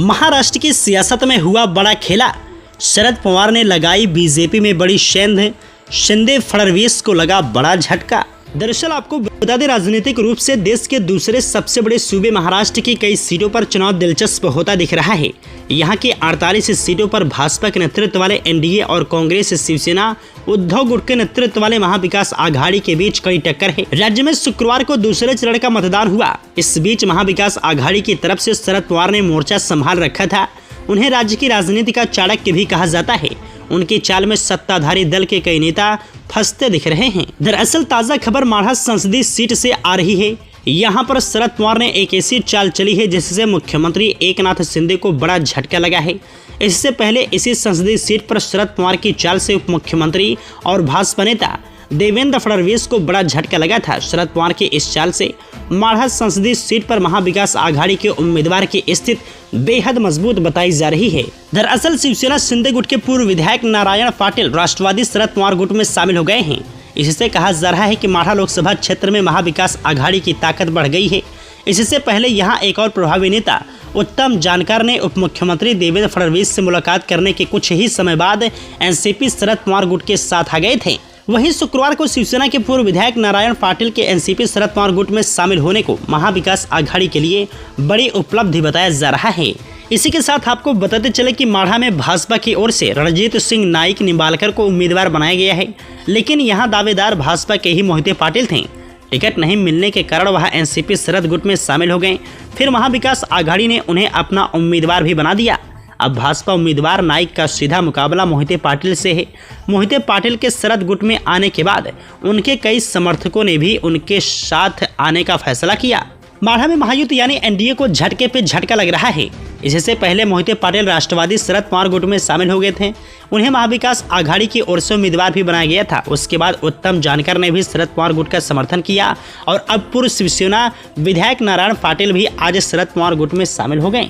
महाराष्ट्र की सियासत में हुआ बड़ा खेला। शरद पवार ने लगाई बीजेपी में बड़ी सेंध, शिंदे फडणवीस को लगा बड़ा झटका। दरअसल आपको बता दें, राजनीतिक रूप से देश के दूसरे सबसे बड़े सूबे महाराष्ट्र की कई सीटों पर चुनाव दिलचस्प होता दिख रहा है। यहाँ की 48 सीटों पर भाजपा के नेतृत्व वाले एनडीए और कांग्रेस शिवसेना उद्धव गुट के नेतृत्व वाले महाविकास आघाड़ी के बीच कड़ी टक्कर है। राज्य में शुक्रवार को दूसरे चरण का मतदान हुआ। इस बीच महाविकास आघाड़ी की तरफ से शरद पवार ने मोर्चा संभाल रखा था। उन्हें राज्य की राजनीति का चाणक्य भी कहा जाता है। उनकी चाल में सत्ताधारी दल के कई नेता फंसते दिख रहे हैं। दरअसल ताजा खबर माढ़ा संसदीय सीट से आ रही है। यहाँ पर शरद पवार ने एक ऐसी चाल चली है जिससे मुख्यमंत्री एकनाथ शिंदे को बड़ा झटका लगा है। इससे पहले इसी संसदीय सीट पर शरद पवार की चाल से उप मुख्यमंत्री और भाजपा नेता देवेंद्र फडणवीस को बड़ा झटका लगा था। शरद पवार की इस चाल से माढ़ा संसदीय सीट पर महाविकास आघाड़ी के उम्मीदवार की स्थिति बेहद मजबूत बताई जा रही है। दरअसल शिवसेना शिंदे गुट के पूर्व विधायक नारायण पाटिल राष्ट्रवादी शरद पवार गुट में शामिल हो गए हैं। इससे कहा जा रहा है कि माढ़ा लोकसभा क्षेत्र में महाविकास आघाड़ी की ताकत बढ़ गई है। इससे पहले यहाँ एक और प्रभावी नेता उत्तम जानकर ने उप मुख्यमंत्री देवेंद्र फडणवीस से मुलाकात करने के कुछ ही समय बाद एनसीपी शरद पवार गुट के साथ आ गए थे। वहीं शुक्रवार को शिवसेना के पूर्व विधायक नारायण पाटिल के एनसीपी शरद पवार गुट में शामिल होने को महाविकास आघाड़ी के लिए बड़ी उपलब्धि बताया जा रहा है। इसी के साथ आपको बताते चले कि माढ़ा में भाजपा की ओर से रणजीत सिंह नाइक निंबालकर को उम्मीदवार बनाया गया है, लेकिन यहां दावेदार भाजपा के ही मोहिते पाटिल थे। टिकट नहीं मिलने के कारण वह एनसीपी शरद गुट में शामिल हो गए। फिर महाविकास आघाड़ी ने उन्हें अपना उम्मीदवार भी बना दिया। अब भाजपा उम्मीदवार नाइक का सीधा मुकाबला मोहिते पाटिल से है। मोहिते पाटिल के शरद गुट में आने के बाद उनके कई समर्थकों ने भी उनके साथ आने का फैसला किया। माढ़ा में महायुति यानी एनडीए को झटके पे झटका लग रहा है। इससे पहले मोहिते पाटिल राष्ट्रवादी शरद पवार गुट में शामिल हो गए थे। उन्हें महाविकास आघाड़ी की ओर से उम्मीदवार भी बनाया गया था। उसके बाद उत्तम जानकर ने भी शरद पवार गुट का समर्थन किया और अब पूर्व शिवसेना विधायक नारायण पाटिल भी आज शरद पवार गुट में शामिल हो गए।